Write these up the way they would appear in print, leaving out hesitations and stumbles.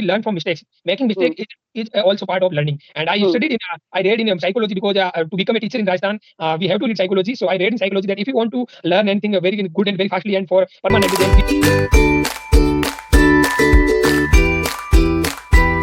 learn from mistakes. Making Hmm. mistake is also part of learning. And I Hmm. studied in I read in psychology because to become a teacher in Rajasthan we have to read psychology. So I read in psychology that if you want to learn anything very good and very fastly and for permanently, then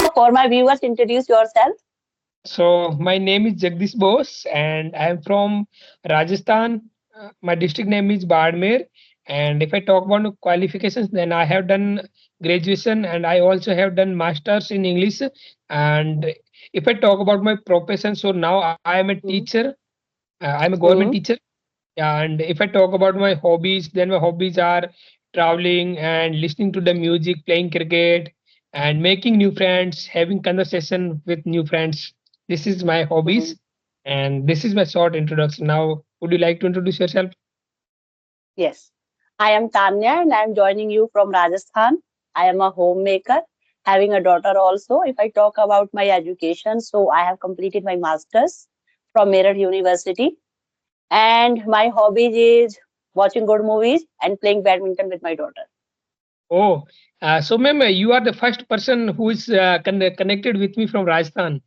So for my viewers, introduce yourself. so my name is Jagdish Bose and I am from Rajasthan. My district name is Badmer. And if I talk about qualifications, then I have done graduation and I also have done masters in English. And if I talk about my profession, so now I am a Hmm. teacher. I'm a government Hmm. teacher. And if I talk about my hobbies, then my hobbies are traveling and listening to the music, playing cricket, and making new friends, having conversation with new friends. This is my Hmm. hobbies, and this is my short introduction. Now, would you like to introduce yourself? Yes. I am Tanya and I am joining you from Rajasthan. I am a homemaker, having a daughter also. If I talk about my education, so I have completed my master's from Meerut University. And my hobby is watching good movies and playing badminton with my daughter. Oh, so ma'am, you are the first person who is connected with me from Rajasthan.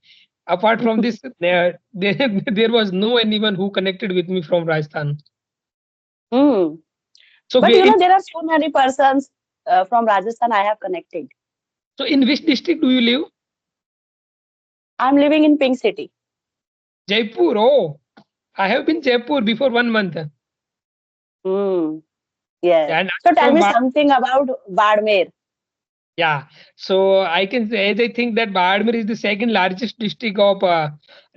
Apart from this, there was no anyone who connected with me from Rajasthan. Hmm. So But we you in know, there are so many persons from Rajasthan I have connected. so in which district do you live? I'm living in Pink City. Jaipur. Oh, I have been Jaipur before 1 month. Hmm. Yes. And So I'm tell from me something about Badmer. yeah. So I can say, as I think that Badmer is the second largest district of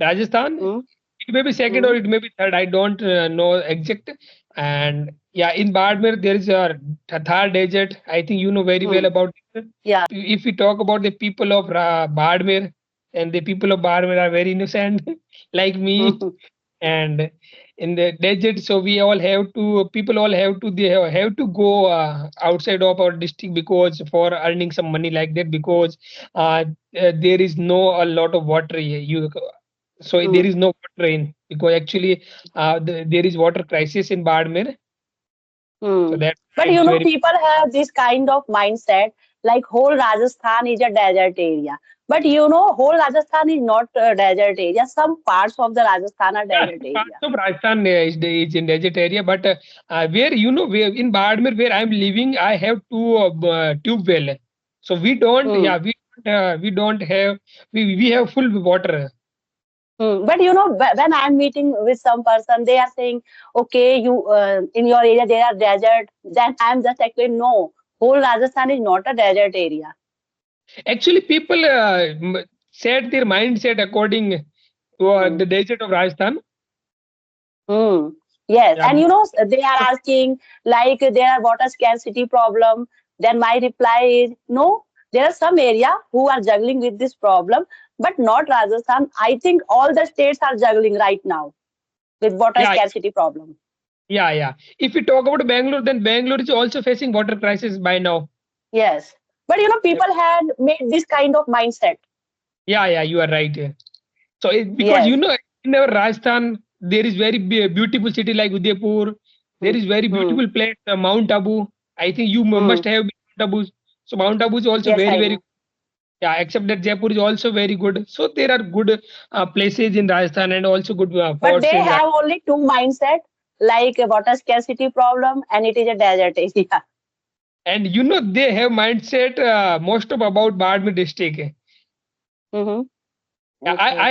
Rajasthan. Hmm. It may be second Hmm. or it may be third. I don't know exact. And yeah, in Badmer there is a Thar desert. I think you know very well Hmm. about it. Yeah. If we talk about the people of Badmer, and the people of Badmer are very innocent, like me. And in the desert, so we all have to people all have to they have to go outside of our district because for earning some money like that because there is no a lot of water here. You so there Hmm. is no water in because actually there is water crisis in Badmer. Hmm. So that's But why you it's know, very people have this kind of mindset like whole Rajasthan is a desert area. But you know, whole Rajasthan is not a desert area. Some parts of the Rajasthan are yeah, desert some parts area. of Rajasthan is in desert area, but where you know where in Badmer where I'm living, I have two tube well. So we don't, Hmm. yeah, we don't have we have full water. Hmm. But you know, when I'm meeting with some person, they are saying, "Okay, you in your area there are desert." Then I'm just like, "No, whole Rajasthan is not a desert area." Actually, people set their mindset according to Hmm. the desert of Rajasthan. Hmm. Yes, Yeah, and you know, they are asking like there are water scarcity problem. Then my reply is no. There are some area who are juggling with this problem, but not Rajasthan. I think all the states are juggling right now with water yeah, scarcity problem. yeah. If we talk about Bangalore, then Bangalore is also facing water crisis by now. Yes, but you know, people had made this kind of mindset. Yeah, you are right. So because Yes. you know in our Rajasthan there is very beautiful city like Udaipur. There Hmm. is very Hmm. beautiful place Mount Abu. I think you Hmm. must have been Mount Abu. So Mount Abu is also Yes, I very know. yeah. Except that Jaipur is also very good. So there are good places in Rajasthan and also good But forts they in have Rajasthan. only two mindset, like a water scarcity problem, and it is a desert area. And you know they have mindset most of about Badmi district. Mm-hmm. Yeah, Okay.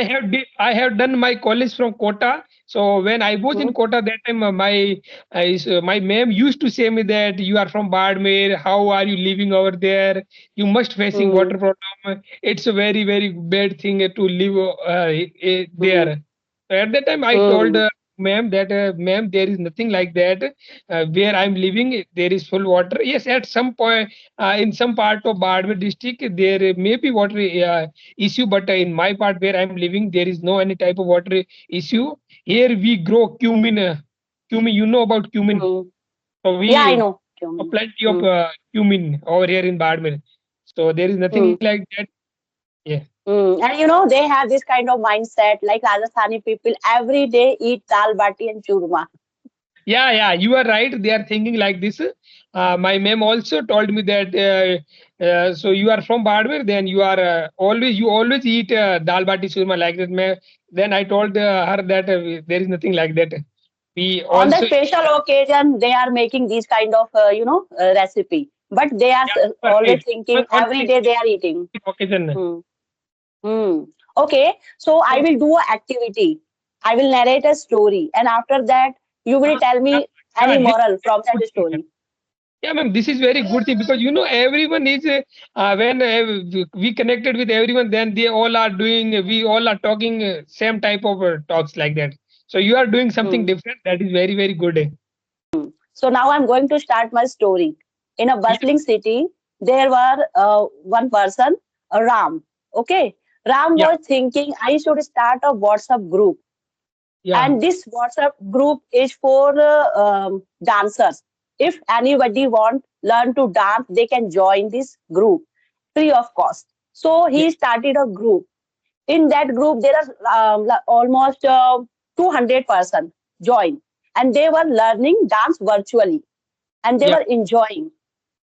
I have done my college from Kota. So when I was Mm-hmm. in Kota that time, my ma'am used to say me that you are from Badmer. How are you living over there? You must facing Mm-hmm. water problem. It's a very bad thing to live Mm-hmm. there. So at that time, I told Mm. ma'am that ma'am there is nothing like that. Where I'm living, there is full water. Yes, at some point in some part of Badmer district, there may be water. Issue but in my part where I'm living there is no any type of water issue here we grow cumin cumin you know about cumin Mm. so we Yeah, I know. grow Cumin. plenty of Mm. cumin over here in Badmer so there is nothing Mm. like that yeah Mm. And you know, they have this kind of mindset like Rajasthani people every day eat dal bati and churma. Yeah, you are right. They are thinking like this. My ma'am also told me that. So you are from Badmer, then you always eat dal bati churma like that. Then I told her that there is nothing like that. We On the also special occasion, they are making these kind of recipe, but they are yeah, you are always right. thinking But on every day they are eating. occasion. Hmm. Hmm. Okay, so I So will do an activity. I will narrate a story, and after that, you will tell yeah, me yeah, any this moral is from that good thing. story. Yeah, ma'am, this is very good thing because everyone is when we connected with everyone, then they all are doing. We all are talking same type of talks like that. So you are doing something Hmm. different. That is very good. So now I'm going to start my story. In a Yeah, bustling city, there were one person, Ram. Okay, Ram yeah, was thinking I should start a WhatsApp group, yeah, and this WhatsApp group is for dancers. If anybody want learn to dance, they can join this group free of cost. So yeah. he started a group. In that group, there are almost 200 person join, and they were learning dance virtually, and they Yeah. were enjoying.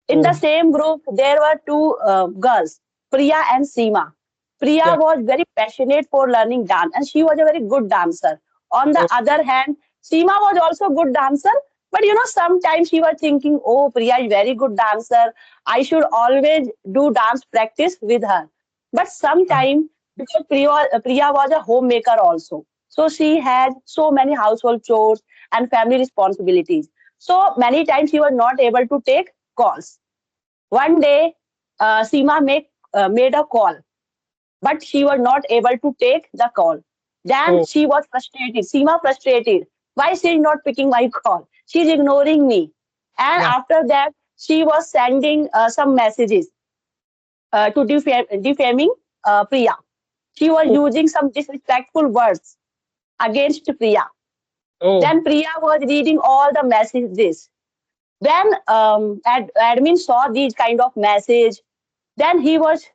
In the Oh, same group, there were two girls, Priya and Seema. Priya yeah. was very passionate for learning dance, and she was a very good dancer. On the Oh, other hand, Seema was also a good dancer, but sometimes she was thinking, "Oh, Priya is very good dancer. I should always do dance practice with her." But yeah. sometimes, because Priya was a homemaker also, so she had so many household chores and family responsibilities. So many times she was not able to take calls. One day, made a call, but she was not able to take the call. Then Oh, she was frustrated. Seema frustrated. Why she is not picking my call? She's ignoring me. And yeah. after that, she was sending some messages to defaming Priya. She was Oh, using some disrespectful words against Priya. oh, Then Priya was reading all the messages. When admin saw these kind of message, then he was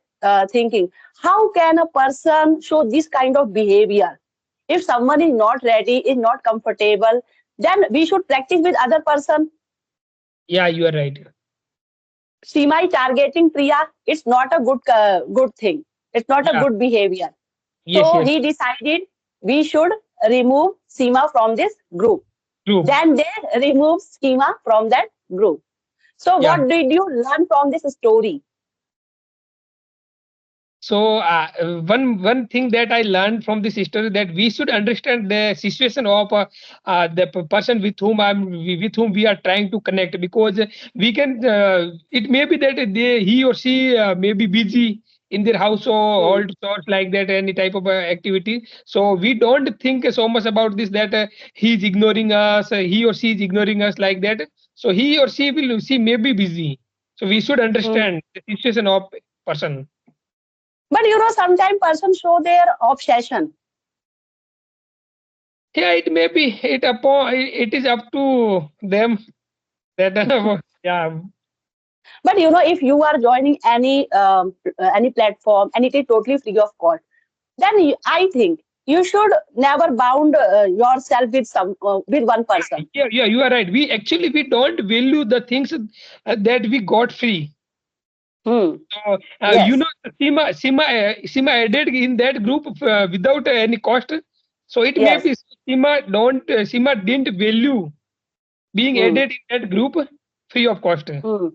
thinking, how can a person show this kind of behavior? If someone is not ready, is not comfortable, then we should practice with other person. yeah. You are right. Seema is targeting Priya. It's not a good thing. It's not a Yeah. good behavior. Yes, So yes. he decided we should remove Seema from this group. True. Then they removed Seema from that group. So Yeah. what did you learn from this story? So one thing that I learned from this history that we should understand the situation of the person with whom we are trying to connect because we can it may be that he or she may be busy in their house or Hmm. all sorts like that any type of activity. So we don't think so much about this that he is ignoring us, he or she is ignoring us like that. So he or she may be busy. So we should Hmm. understand the situation of person. But sometimes persons show their obsession. Yeah, it may be it is up to them that yeah, But if you are joining any platform and it is totally free of cost, then I think you should never bound yourself with with one person. yeah, you are right. We don't value the things that we got free. Hmm. So Yes. Sima added in that group without any cost. So it may Yes. be Sima didn't value being Hmm. added in that group free of cost. Hmm.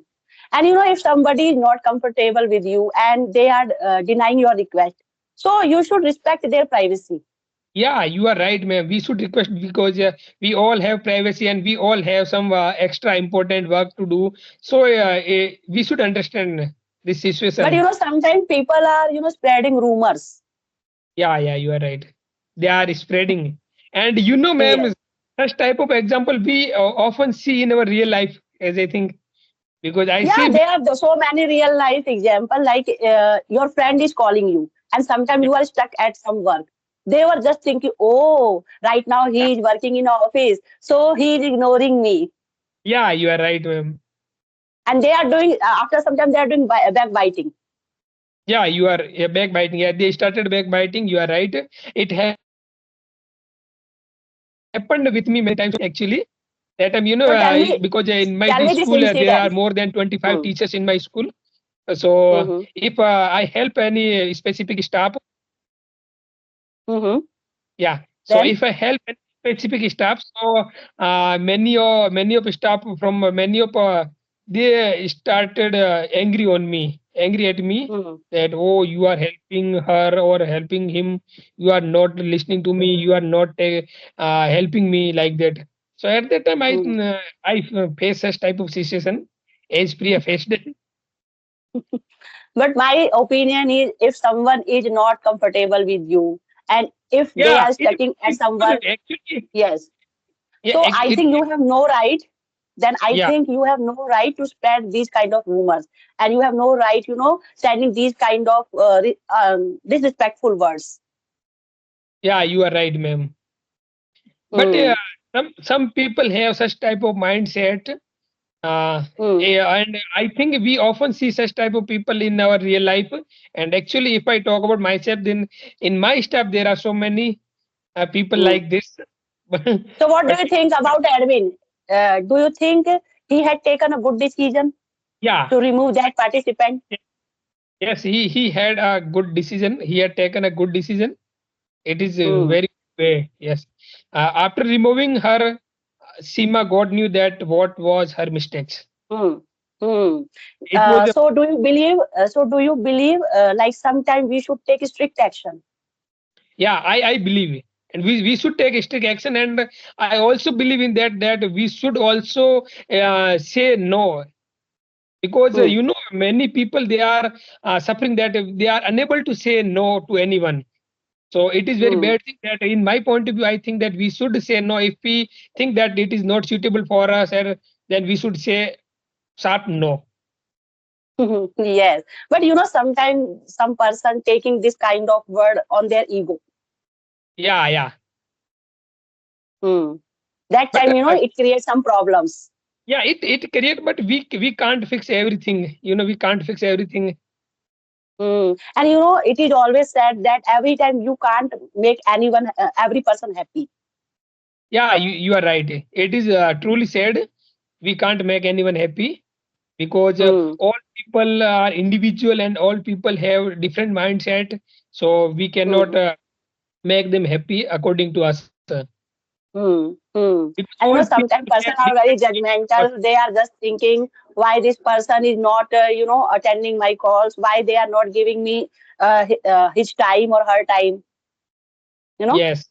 And if somebody is not comfortable with you and they are denying your request, so you should respect their privacy. Yeah, you are right, ma'am. We should request because we all have privacy and we all have some extra important work to do. So we should understand this But situation. sometimes people are spreading rumors. Yeah, you are right. They are spreading, and ma'am, Yes. such type of example we often see in our real life, as I think, because I Yeah, see. there are so many real life example. Like your friend is calling you, and sometimes you are stuck at some work. They were just thinking, "Oh, right now he is working in office, so he is ignoring me." Yeah, you are right, ma'am. And they are doing after some time they are doing backbiting. Yeah, you are backbiting. Yeah, they started backbiting. You are right. It happened with me many times actually. That time, So because in my tell the me this school there are incident. more than 25 Hmm. teachers in my school. So Mm-hmm. if I help any specific staff, Mm-hmm. yeah. So Then. if I help any specific staff, so many of staff from many of they started angry on me, angry at me Hmm. that, oh, you are helping her or helping him, you are not listening to me, you are not helping me like that. So at that time Hmm. I face such type of situation as Priya faced. But my opinion is, if someone is not comfortable with you, and if they Yeah, are it stuck at it someone, actually, yes. yeah, So I think you have no right. Then I yeah, think you have no right to spread these kind of rumors, and you have no right, sending these kind of disrespectful words. yeah, you are right, ma'am. But Hmm. some people have such type of mindset, Hmm. and I think we often see such type of people in our real life. And actually, if I talk about myself, then in my staff there are so many people Hmm. like this. but So what do but you think about Edwin? Do you think he had taken a good decision yeah, to remove that participant? yes, he had a good decision. He had taken a good decision. It is Hmm. very way. Yes, after removing her, Seema God knew that what was her mistakes. Hmm. Hmm. It was a, So do you believe? Like sometimes we should take strict action? yeah, I believe it. And we should take strict action, and I also believe in that we should also say no, because Hmm. many people they are suffering that they are unable to say no to anyone. So it is very Hmm. bad thing that in my point of view I think that we should say no if we think that it is not suitable for us, and then we should say sharp no. Yes, but sometimes some person taking this kind of word on their ego. Yeah, yeah. Hmm. That But time, it creates some problems. yeah, it create, but we can't fix everything. We can't fix everything. Hmm. And it is always said that every time you can't make every person happy. Yeah, you are right. It is truly said. We can't make anyone happy because Hmm. all people are individual and all people have different mindset. So we cannot Hmm. make them happy according to us. Hmm. Hmm. Because And all people sometimes have person are very different thoughts. judgmental. They are just thinking why this person is not, attending my calls. Why they are not giving me his time or her time. You know. Yes,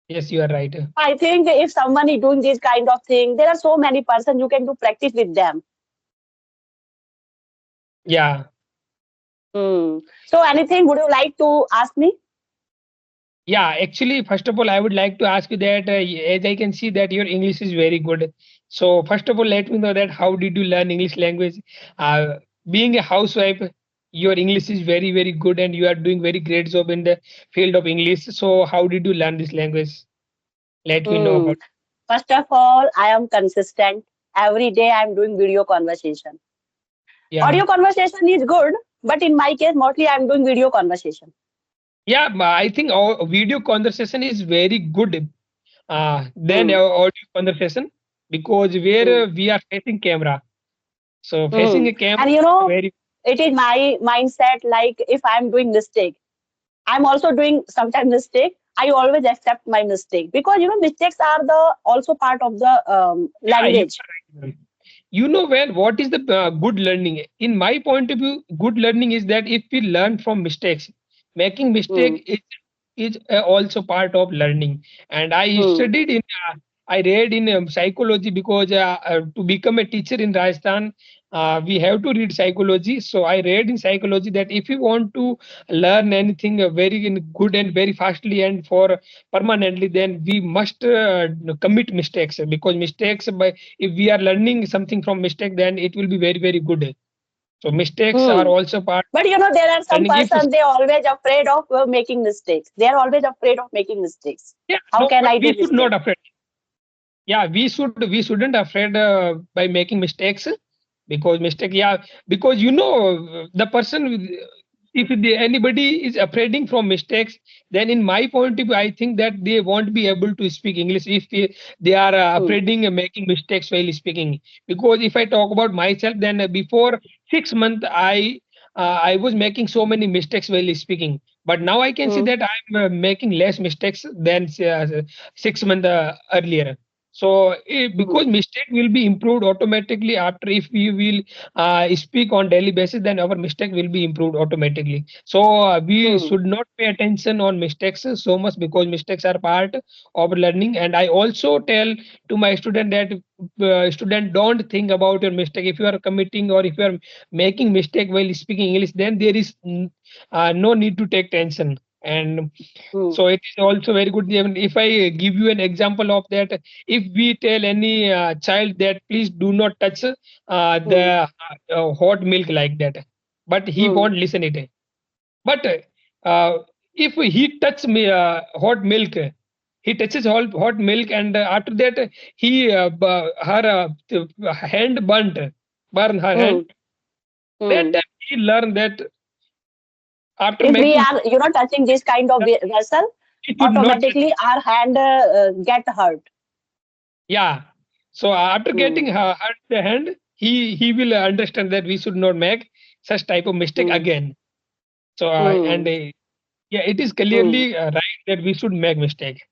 yes, you are right. I think if someone is doing this kind of thing, there are so many person you can do practice with them. Yeah. Hmm. So anything would you like to ask me? Yeah, actually, first of all, I would like to ask you that as I can see that your English is very good. So, first of all, let me know that how did you learn English language? Being a housewife, your English is very, very good and you are doing very great job in the field of English. So, how did you learn this language? Let me know Hmm. about. First of all, I am consistent. Every day I am doing video conversation. Yeah. Audio conversation is good, but in my case, mostly I am doing video conversation. Yeah, I think our video conversation is very good than Hmm. our audio conversation because Hmm. where we are facing camera. So, Hmm. facing a camera And is very. it is my mindset. Like if I am doing mistake, I'm also doing sometimes mistake. I always accept my mistake because mistakes are the also part of the Yeah, you language. are right, ma'am. Well, what is the good learning? In my point of view, good learning is that if we learn from mistakes, making Hmm. mistake is also part of learning. And I Hmm. studied in, I read in psychology because to become a teacher in Rajasthan, we have to read psychology. So I read in psychology that if you want to learn anything very good and very fastly and for permanently, then we must commit mistakes because mistakes by if we are learning something from mistake, then it will be very, very good. So mistakes are Hmm. also part But there are of some learning. If person they always afraid of making mistakes. They are always afraid of making mistakes. yeah, How no, can but I we do should not mistake? afraid. Yeah, we shouldn't afraid by making mistakes because mistake. Yeah, because the person. if anybody is afraiding from mistakes, then in my point of view, I think that they won't be able to speak English if they are Hmm. afraiding making mistakes while speaking. Because if I talk about myself, then before 6 months, I was making so many mistakes while speaking. But now I can see Hmm. that I'm making less mistakes than 6 months earlier. So because Hmm. mistake will be improved automatically after if we will speak on daily basis, then our mistake will be improved automatically. So we Hmm. should not pay attention on mistakes so much, because mistakes are part of learning. And I also tell to my student that student, don't think about your mistake. If you are committing or if you are making mistake while speaking English, then there is no need to take tension. And Hmm. so it is also very good. Even if I give you an example of that, if we tell any child that please do not touch Hmm. the hot milk like that, but he Hmm. won't listen it. But if he touch me hot milk, he touches hot milk, and after that he her hand burn her hand. Hmm. That Hmm. time he learned that after If we making, are, touching this kind of vessel, he should not touch. automatically our hand get hurt. Yeah. So after Hmm. getting hurt the hand, he will understand that we should not make such type of mistake Hmm. again. So Hmm. yeah, it is Hmm. clearly right that we should make mistake.